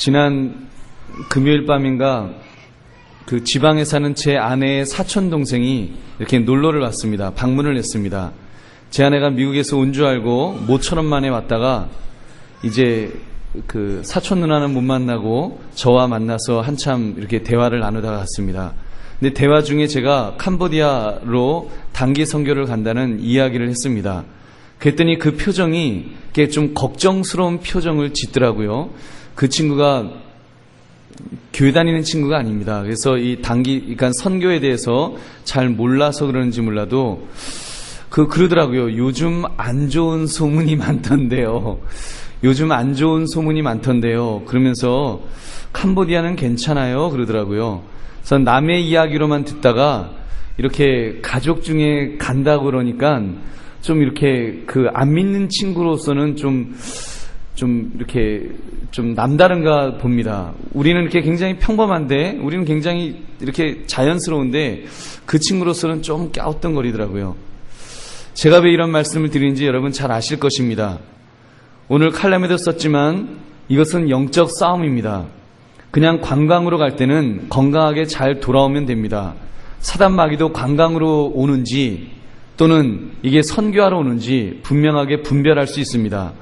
지난 금요일 밤인가 그 지방에 사는 제 아내의 사촌 동생이 이렇게 놀러를 왔습니다. 방문을 했습니다. 제 아내가 미국에서 온 줄 알고 모처럼 만에 왔다가 이제 그 사촌 누나는 못 만나고 저와 만나서 한참 이렇게 대화를 나누다가 갔습니다. 근데 대화 중에 제가 캄보디아로 단기 선교를 간다는 이야기를 했습니다. 그랬더니 그 표정이 이렇게 좀 걱정스러운 표정을 짓더라고요. 그 친구가 교회 다니는 친구가 아닙니다. 그래서 이 그러니까 선교에 대해서 잘 몰라서 그런지 몰라도 그러더라고요. 요즘 안 좋은 소문이 많던데요. 요즘 안 좋은 소문이 많던데요. 그러면서 캄보디아는 괜찮아요. 그러더라고요. 그래서 남의 이야기로만 듣다가 이렇게 가족 중에 간다고 그러니까 좀 이렇게 그 안 믿는 친구로서는 좀 이렇게 좀 남다른가 봅니다. 우리는 이렇게 굉장히 평범한데, 우리는 굉장히 이렇게 자연스러운데 그 친구로서는 좀 갸우뚱거리더라고요. 제가 왜 이런 말씀을 드리는지 여러분 잘 아실 것입니다. 오늘 칼럼에도 썼지만 이것은 영적 싸움입니다. 그냥 관광으로 갈 때는 건강하게 잘 돌아오면 됩니다. 사단마귀도 관광으로 오는지 또는 이게 선교하러 오는지 분명하게 분별할 수 있습니다.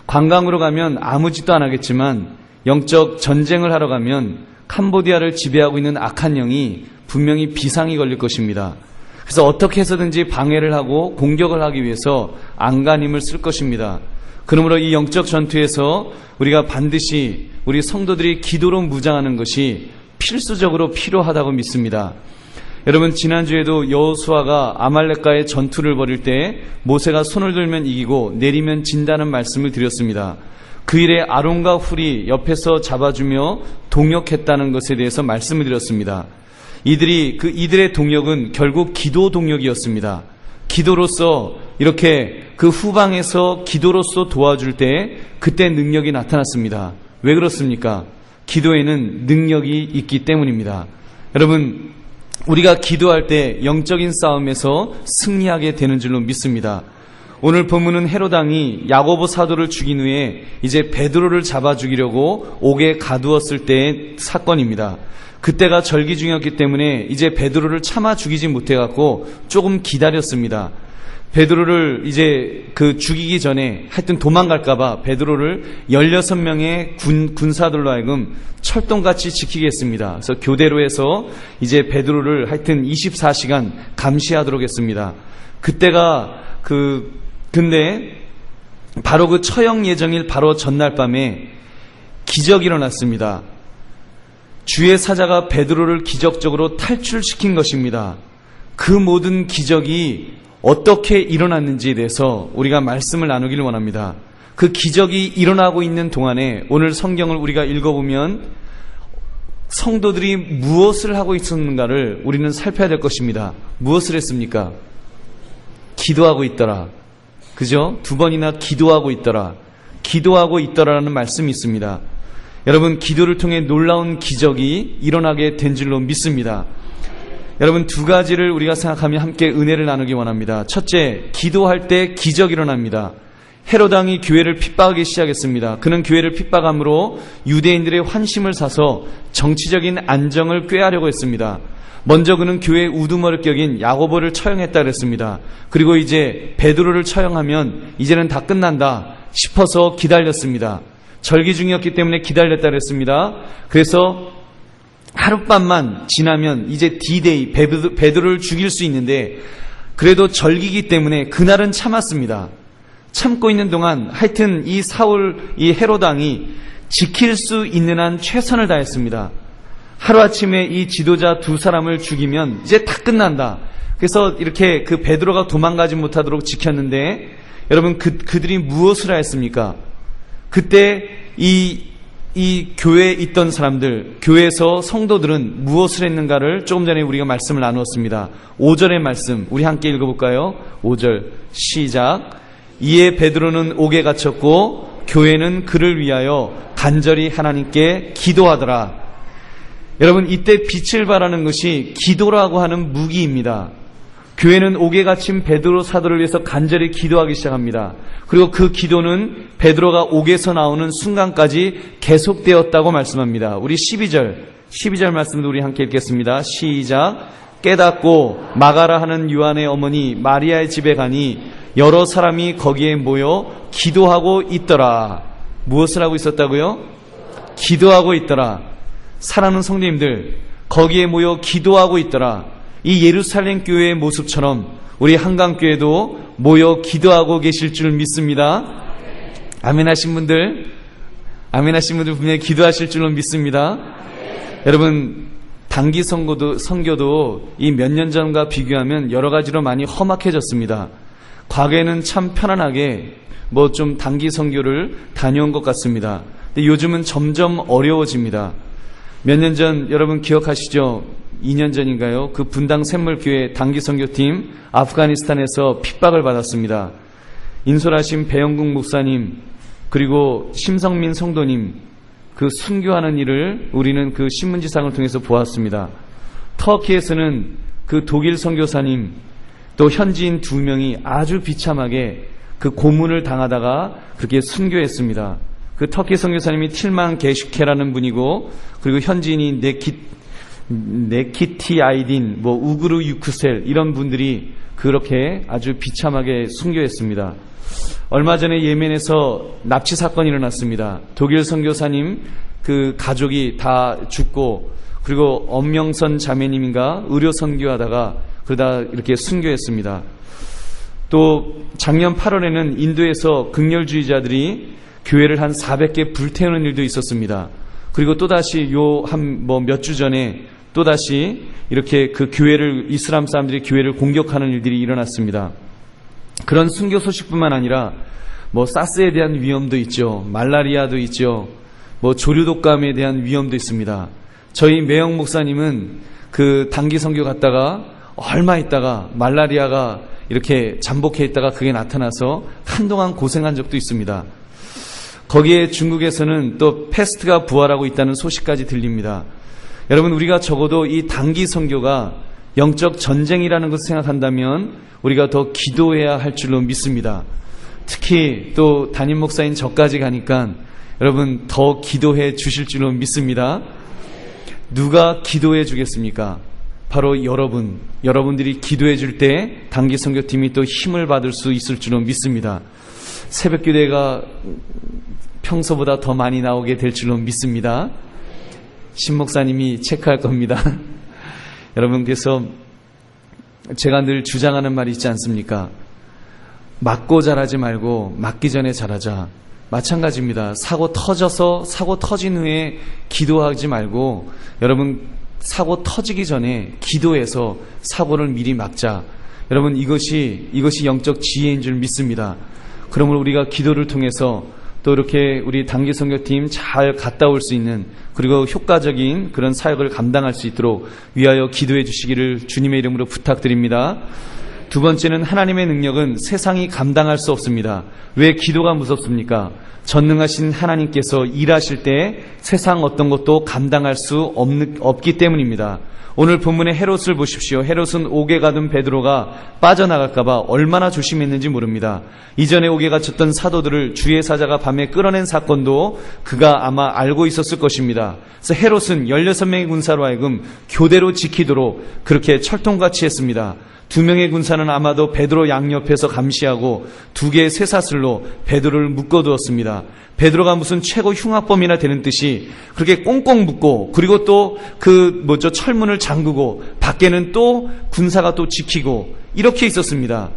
관광으로 가면 아무 짓도 안 하겠지만 영적 전쟁을 하러 가면 캄보디아를 지배하고 있는 악한 영이 분명히 비상이 걸릴 것입니다. 그래서 어떻게 해서든지 방해를 하고 공격을 하기 위해서 안간힘을 쓸 것입니다. 그러므로 이 영적 전투에서 우리가 반드시 우리 성도들이 기도로 무장하는 것이 필수적으로 필요하다고 믿습니다. 여러분, 지난주에도 여호수아가 아말렉과의 전투를 벌일 때 모세가 손을 들면 이기고 내리면 진다는 말씀을 드렸습니다. 그 일에 아론과 훌이 옆에서 잡아주며 동역했다는 것에 대해서 말씀을 드렸습니다. 이들의 동역은 결국 기도 동역이었습니다. 기도로서 이렇게 그 후방에서 기도로서 도와줄 때 그때 능력이 나타났습니다. 왜 그렇습니까? 기도에는 능력이 있기 때문입니다. 여러분, 우리가 기도할 때 영적인 싸움에서 승리하게 되는 줄로 믿습니다. 오늘 본문은 헤롯 왕이 야고보 사도를 죽인 후에 이제 베드로를 잡아 죽이려고 옥에 가두었을 때의 사건입니다. 그때가 절기 중이었기 때문에 이제 베드로를 참아 죽이지 못해갖고 조금 기다렸습니다. 베드로를 이제 죽이기 전에 하여튼 도망갈까봐 베드로를 16명의 군사들로 하여금 철동같이 지키게 했습니다. 그래서 교대로 해서 이제 베드로를 하여튼 24시간 감시하도록 했습니다. 그때가 근데 바로 그 처형 예정일 바로 전날 밤에 기적이 일어났습니다. 주의 사자가 베드로를 기적적으로 탈출시킨 것입니다. 그 모든 기적이 어떻게 일어났는지에 대해서 우리가 말씀을 나누기를 원합니다. 그 기적이 일어나고 있는 동안에 오늘 성경을 우리가 읽어보면 성도들이 무엇을 하고 있었는가를 우리는 살펴야 될 것입니다. 무엇을 했습니까? 기도하고 있더라. 그죠? 2번이나 기도하고 있더라. 기도하고 있더라라는 말씀이 있습니다. 여러분, 기도를 통해 놀라운 기적이 일어나게 된 줄로 믿습니다. 여러분, 2가지를 우리가 생각하며 함께 은혜를 나누기 원합니다. 첫째, 기도할 때 기적이 일어납니다. 헤롯 왕이 교회를 핍박하기 시작했습니다. 그는 교회를 핍박함으로 유대인들의 환심을 사서 정치적인 안정을 꾀하려고 했습니다. 먼저 그는 교회의 우두머리 격인 야고보를 처형했다 그랬습니다. 그리고 이제 베드로를 처형하면 이제는 다 끝난다 싶어서 기다렸습니다. 절기 중이었기 때문에 기다렸다 그랬습니다. 그래서 하룻밤만 지나면 이제 D-Day, 베드로를 죽일 수 있는데 그래도 절기이기 때문에 그날은 참았습니다. 참고 있는 동안 하여튼 이 헤롯 왕이 지킬 수 있는 한 최선을 다했습니다. 하루아침에 이 지도자 2사람을 죽이면 이제 다 끝난다. 그래서 이렇게 그 베드로가 도망가지 못하도록 지켰는데 여러분, 그들이 무엇을 하였습니까? 그때 이 교회에 있던 사람들, 교회에서 성도들은 무엇을 했는가를 조금 전에 우리가 말씀을 나누었습니다. 5절의 말씀 우리 함께 읽어볼까요? 5절 시작. 이에 베드로는 옥에 갇혔고 교회는 그를 위하여 간절히 하나님께 기도하더라. 여러분, 이때 빛을 발하는 것이 기도라고 하는 무기입니다. 교회는 옥에 갇힌 베드로 사도를 위해서 간절히 기도하기 시작합니다. 그리고 그 기도는 베드로가 옥에서 나오는 순간까지 계속되었다고 말씀합니다. 우리 12절 말씀도 우리 함께 읽겠습니다. 시작. 깨닫고 마가라 하는 요한의 어머니 마리아의 집에 가니 여러 사람이 거기에 모여 기도하고 있더라. 무엇을 하고 있었다고요? 기도하고 있더라. 사랑하는 성도님들, 거기에 모여 기도하고 있더라. 이 예루살렘 교회의 모습처럼 우리 한강교회도 모여 기도하고 계실 줄 믿습니다. 아멘하신 분들 분명히 기도하실 줄로 믿습니다. 여러분, 단기 선교도 이 몇 년 전과 비교하면 여러 가지로 많이 험악해졌습니다. 과거에는 참 편안하게 좀 단기 선교를 다녀온 것 같습니다. 근데 요즘은 점점 어려워집니다. 몇 년 전 여러분 기억하시죠? 2년 전인가요? 그 분당 샘물교회 단기 선교팀 아프가니스탄에서 핍박을 받았습니다. 인솔하신 배영국 목사님 그리고 심성민 성도님 그 순교하는 일을 우리는 그 신문지상을 통해서 보았습니다. 터키에서는 그 독일 선교사님 또 현지인 2명이 아주 비참하게 그 고문을 당하다가 그렇게 순교했습니다. 그 터키 선교사님이 틸만 게슈케라는 분이고 그리고 현지인이 네키티 아이딘, 우그르 유크셀 이런 분들이 그렇게 아주 비참하게 순교했습니다. 얼마 전에 예멘에서 납치 사건이 일어났습니다. 독일 선교사님 그 가족이 다 죽고 그리고 엄명선 자매님인가 의료 선교하다가 그러다 이렇게 순교했습니다. 또 작년 8월에는 인도에서 극렬주의자들이 교회를 한 400개 불태우는 일도 있었습니다. 그리고 또다시 몇 주 전에 또다시 이렇게 그 교회를 이슬람 사람들이 교회를 공격하는 일들이 일어났습니다. 그런 순교 소식뿐만 아니라 사스에 대한 위험도 있죠. 말라리아도 있죠. 조류독감에 대한 위험도 있습니다. 저희 매영 목사님은 그 단기 선교 갔다가 얼마 있다가 말라리아가 이렇게 잠복해 있다가 그게 나타나서 한동안 고생한 적도 있습니다. 거기에 중국에서는 또 패스트가 부활하고 있다는 소식까지 들립니다. 여러분, 우리가 적어도 이 단기 선교가 영적 전쟁이라는 것을 생각한다면 우리가 더 기도해야 할 줄로 믿습니다. 특히 또 담임 목사인 저까지 가니까 여러분 더 기도해 주실 줄로 믿습니다. 누가 기도해 주겠습니까? 바로 여러분들이 기도해 줄 때 단기 선교팀이 또 힘을 받을 수 있을 줄로 믿습니다. 새벽 기도회가 평소보다 더 많이 나오게 될 줄로 믿습니다. 신 목사님이 체크할 겁니다. 여러분, 그래서 제가 늘 주장하는 말이 있지 않습니까? 맞고 잘하지 말고 맞기 전에 잘하자. 마찬가지입니다. 사고 터진 후에 기도하지 말고 여러분 사고 터지기 전에 기도해서 사고를 미리 막자. 여러분, 이것이 영적 지혜인 줄 믿습니다. 그러므로 우리가 기도를 통해서 또 이렇게 우리 단기 선교팀 잘 갔다 올 수 있는 그리고 효과적인 그런 사역을 감당할 수 있도록 위하여 기도해 주시기를 주님의 이름으로 부탁드립니다. 두 번째는 하나님의 능력은 세상이 감당할 수 없습니다. 왜 기도가 무섭습니까? 전능하신 하나님께서 일하실 때 세상 어떤 것도 감당할 수 없기 때문입니다. 오늘 본문의 헤롯을 보십시오. 헤롯은 옥에 가둔 베드로가 빠져나갈까봐 얼마나 조심했는지 모릅니다. 이전에 옥에 갇혔던 사도들을 주의 사자가 밤에 끌어낸 사건도 그가 아마 알고 있었을 것입니다. 그래서 헤롯은 16명의 군사로 하여금 교대로 지키도록 그렇게 철통같이 했습니다. 2명의 군사는 아마도 베드로 양옆에서 감시하고 2개의 쇠사슬로 베드로를 묶어두었습니다. 베드로가 무슨 최고 흉악범이나 되는 듯이 그렇게 꽁꽁 묶고 그리고 또 철문을 잠그고 밖에는 또 군사가 또 지키고 이렇게 있었습니다.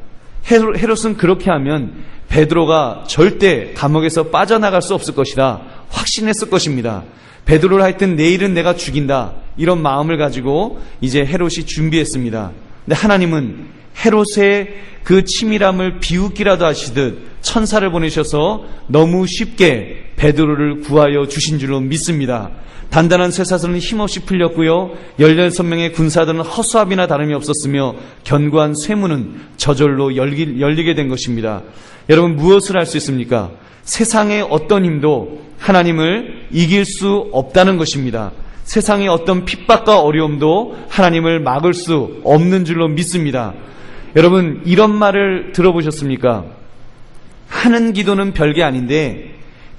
헤롯은 그렇게 하면 베드로가 절대 감옥에서 빠져나갈 수 없을 것이다 확신했을 것입니다. 베드로를 하여튼 내일은 내가 죽인다 이런 마음을 가지고 이제 헤롯이 준비했습니다. 근데 하나님은 헤롯의 그 치밀함을 비웃기라도 하시듯 천사를 보내셔서 너무 쉽게 베드로를 구하여 주신 줄로 믿습니다. 단단한 쇠사슬은 힘없이 풀렸고요. 16명의 군사들은 허수아비나 다름이 없었으며 견고한 쇠문은 저절로 열리게 된 것입니다. 여러분, 무엇을 할 수 있습니까? 세상의 어떤 힘도 하나님을 이길 수 없다는 것입니다. 세상의 어떤 핍박과 어려움도 하나님을 막을 수 없는 줄로 믿습니다. 여러분, 이런 말을 들어보셨습니까? 하는 기도는 별게 아닌데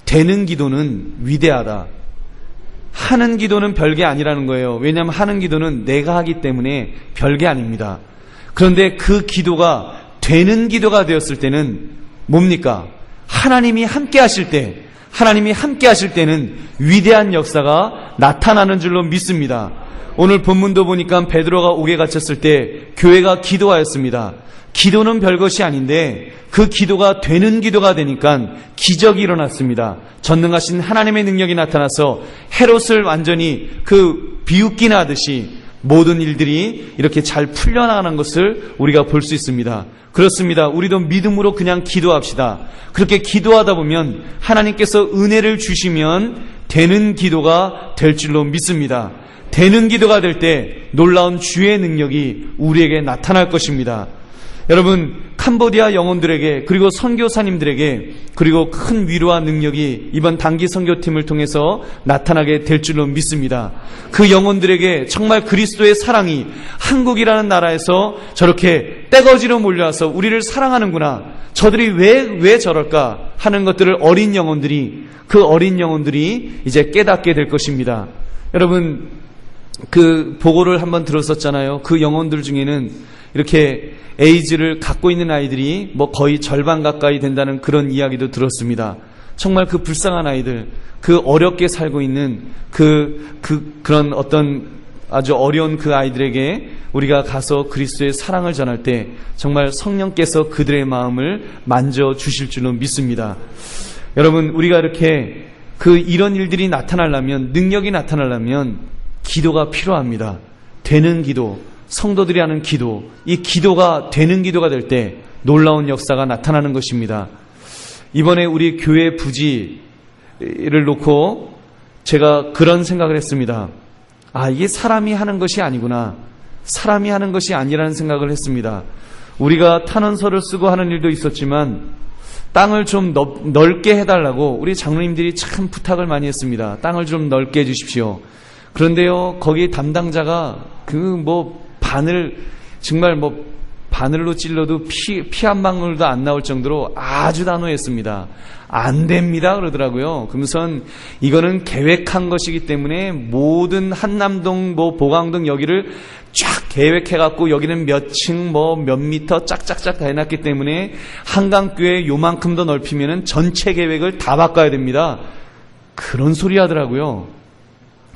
되는 기도는 위대하다. 하는 기도는 별게 아니라는 거예요. 왜냐하면 하는 기도는 내가 하기 때문에 별게 아닙니다. 그런데 그 기도가 되는 기도가 되었을 때는 뭡니까? 하나님이 함께 하실 때, 하나님이 함께 하실 때는 위대한 역사가 나타나는 줄로 믿습니다. 오늘 본문도 보니까 베드로가 옥에 갇혔을 때 교회가 기도하였습니다. 기도는 별것이 아닌데 그 기도가 되는 기도가 되니까 기적이 일어났습니다. 전능하신 하나님의 능력이 나타나서 헤롯을 완전히 그 비웃기나 하듯이 모든 일들이 이렇게 잘 풀려나가는 것을 우리가 볼 수 있습니다. 그렇습니다. 우리도 믿음으로 그냥 기도합시다. 그렇게 기도하다 보면 하나님께서 은혜를 주시면 되는 기도가 될 줄로 믿습니다. 되는 기도가 될 때 놀라운 주의 능력이 우리에게 나타날 것입니다. 여러분, 캄보디아 영혼들에게, 그리고 선교사님들에게, 그리고 큰 위로와 능력이 이번 단기 선교팀을 통해서 나타나게 될 줄로 믿습니다. 그 영혼들에게 정말 그리스도의 사랑이 한국이라는 나라에서 저렇게 떼거지로 몰려와서 우리를 사랑하는구나, 저들이 왜 저럴까 하는 것들을 그 어린 영혼들이 이제 깨닫게 될 것입니다. 여러분, 그 보고를 한번 들었었잖아요. 그 영혼들 중에는 이렇게 에이즈를 갖고 있는 아이들이 뭐 거의 절반 가까이 된다는 그런 이야기도 들었습니다. 정말 그 불쌍한 아이들, 그 어렵게 살고 있는 그런 어떤 아주 어려운 그 아이들에게 우리가 가서 그리스도의 사랑을 전할 때 정말 성령께서 그들의 마음을 만져 주실 줄로 믿습니다. 여러분, 우리가 이렇게 이런 일들이 나타나려면, 능력이 나타나려면 기도가 필요합니다. 되는 기도, 성도들이 하는 기도, 이 기도가 되는 기도가 될 때 놀라운 역사가 나타나는 것입니다. 이번에 우리 교회 부지를 놓고 제가 그런 생각을 했습니다. 이게 사람이 하는 것이 아니구나, 사람이 하는 것이 아니라는 생각을 했습니다. 우리가 탄원서를 쓰고 하는 일도 있었지만 땅을 좀 넓게 해달라고 우리 장로님들이 참 부탁을 많이 했습니다. 땅을 좀 넓게 해주십시오. 그런데요, 거기 담당자가 정말 바늘로 찔러도 피 한 방울도 안 나올 정도로 아주 단호했습니다. 안 됩니다 그러더라고요. 그러면서 이거는 계획한 것이기 때문에 모든 한남동 보강동 여기를 쫙 계획해갖고 여기는 몇 층 몇 미터 짝짝짝 다 해놨기 때문에 한강교회 요만큼 더 넓히면은 전체 계획을 다 바꿔야 됩니다. 그런 소리 하더라고요.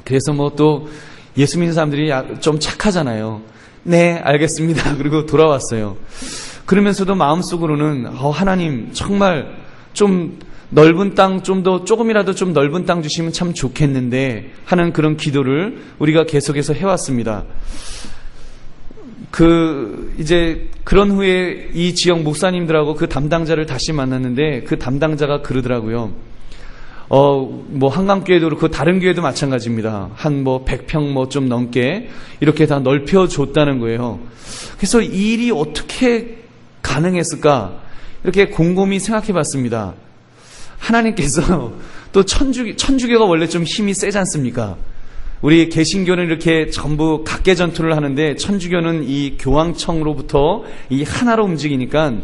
그래서 또 예수 믿는 사람들이 좀 착하잖아요. 네, 알겠습니다. 그리고 돌아왔어요. 그러면서도 마음속으로는 하나님 정말 좀 넓은 땅, 조금이라도 좀 넓은 땅 주시면 참 좋겠는데 하는 그런 기도를 우리가 계속해서 해왔습니다. 이제 그런 후에 이 지역 목사님들하고 그 담당자를 다시 만났는데 그 담당자가 그러더라고요. 한강교회도 그렇고 다른 교회도 마찬가지입니다. 한 100평 좀 넘게 이렇게 다 넓혀줬다는 거예요. 그래서 이 일이 어떻게 가능했을까? 이렇게 곰곰이 생각해 봤습니다. 하나님께서 또 천주교가 원래 좀 힘이 세지 않습니까? 우리 개신교는 이렇게 전부 각계 전투를 하는데 천주교는 이 교황청으로부터 이 하나로 움직이니까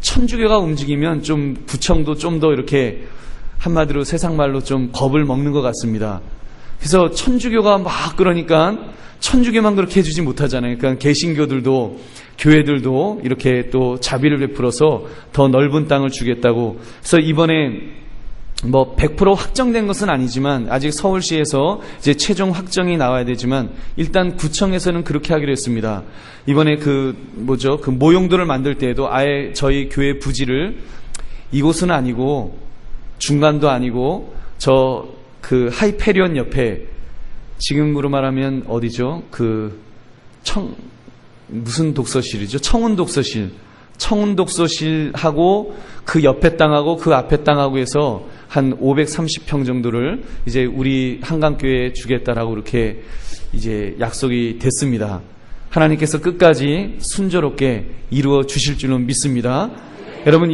천주교가 움직이면 좀 구청도 좀 더 이렇게 한마디로 세상 말로 좀 겁을 먹는 것 같습니다. 그래서 천주교가 그러니까 천주교만 그렇게 해주지 못하잖아요. 그러니까 개신교들도 교회들도 이렇게 또 자비를 베풀어서 더 넓은 땅을 주겠다고. 그래서 이번에 100% 확정된 것은 아니지만 아직 서울시에서 이제 최종 확정이 나와야 되지만 일단 구청에서는 그렇게 하기로 했습니다. 이번에 그 모용도를 만들 때에도 아예 저희 교회 부지를 이곳은 아니고 중간도 아니고 하이페리온 옆에 지금으로 말하면 어디죠? 무슨 독서실이죠? 청운 독서실하고 그 옆에 땅하고 그 앞에 땅하고 해서 한 530평 정도를 이제 우리 한강교회에 주겠다라고 이렇게 이제 약속이 됐습니다. 하나님께서 끝까지 순조롭게 이루어 주실 줄로 믿습니다. 여러분,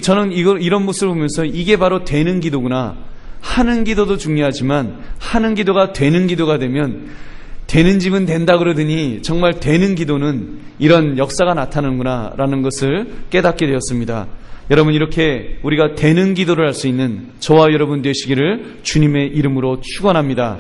저는 이런 모습을 보면서 이게 바로 되는 기도구나. 하는 기도도 중요하지만 하는 기도가 되는 기도가 되면 되는 집은 된다 그러더니 정말 되는 기도는 이런 역사가 나타나는구나 라는 것을 깨닫게 되었습니다. 여러분, 이렇게 우리가 되는 기도를 할 수 있는 저와 여러분 되시기를 주님의 이름으로 축원합니다.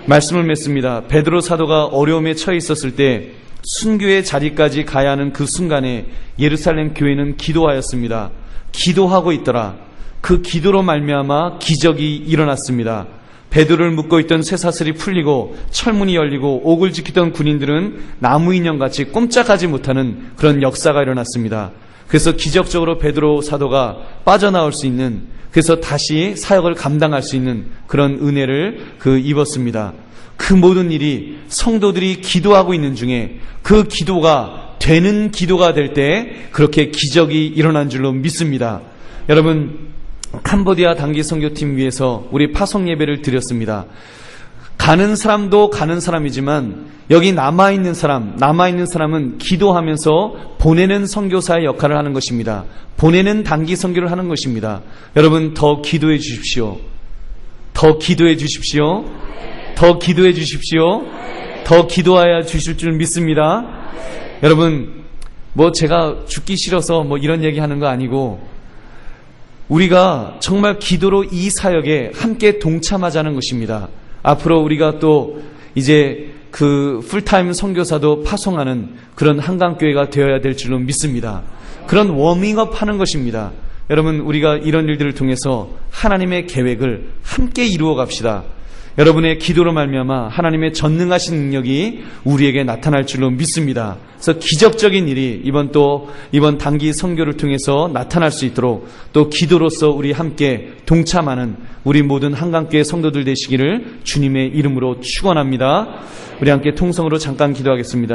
말씀을 맺습니다. 베드로 사도가 어려움에 처해 있었을 때 순교의 자리까지 가야 하는 그 순간에 예루살렘 교회는 기도하였습니다. 기도하고 있더라. 그 기도로 말미암아 기적이 일어났습니다. 베드로를 묶고 있던 쇠사슬이 풀리고 철문이 열리고 옥을 지키던 군인들은 나무 인형같이 꼼짝하지 못하는 그런 역사가 일어났습니다. 그래서 기적적으로 베드로 사도가 빠져나올 수 있는, 그래서 다시 사역을 감당할 수 있는 그런 은혜를 입었습니다. 그 모든 일이 성도들이 기도하고 있는 중에 그 기도가 되는 기도가 될 때 그렇게 기적이 일어난 줄로 믿습니다. 여러분, 캄보디아 단기 선교팀 위해서 우리 파송 예배를 드렸습니다. 가는 사람도 가는 사람이지만 여기 남아있는 사람은 기도하면서 보내는 선교사의 역할을 하는 것입니다. 보내는 단기 선교를 하는 것입니다. 여러분, 더 기도해 주십시오. 더 기도해 주십시오. 더 기도해 주십시오. 더 기도하여 주실 줄 믿습니다. 여러분, 제가 죽기 싫어서 이런 얘기 하는 거 아니고, 우리가 정말 기도로 이 사역에 함께 동참하자는 것입니다. 앞으로 우리가 또 이제 그 풀타임 선교사도 파송하는 그런 한강교회가 되어야 될 줄로 믿습니다. 그런 워밍업 하는 것입니다. 여러분, 우리가 이런 일들을 통해서 하나님의 계획을 함께 이루어 갑시다. 여러분의 기도로 말미암아 하나님의 전능하신 능력이 우리에게 나타날 줄로 믿습니다. 그래서 기적적인 일이 이번 단기 선교를 통해서 나타날 수 있도록 또 기도로서 우리 함께 동참하는 우리 모든 한강교회 성도들 되시기를 주님의 이름으로 축원합니다. 우리 함께 통성으로 잠깐 기도하겠습니다.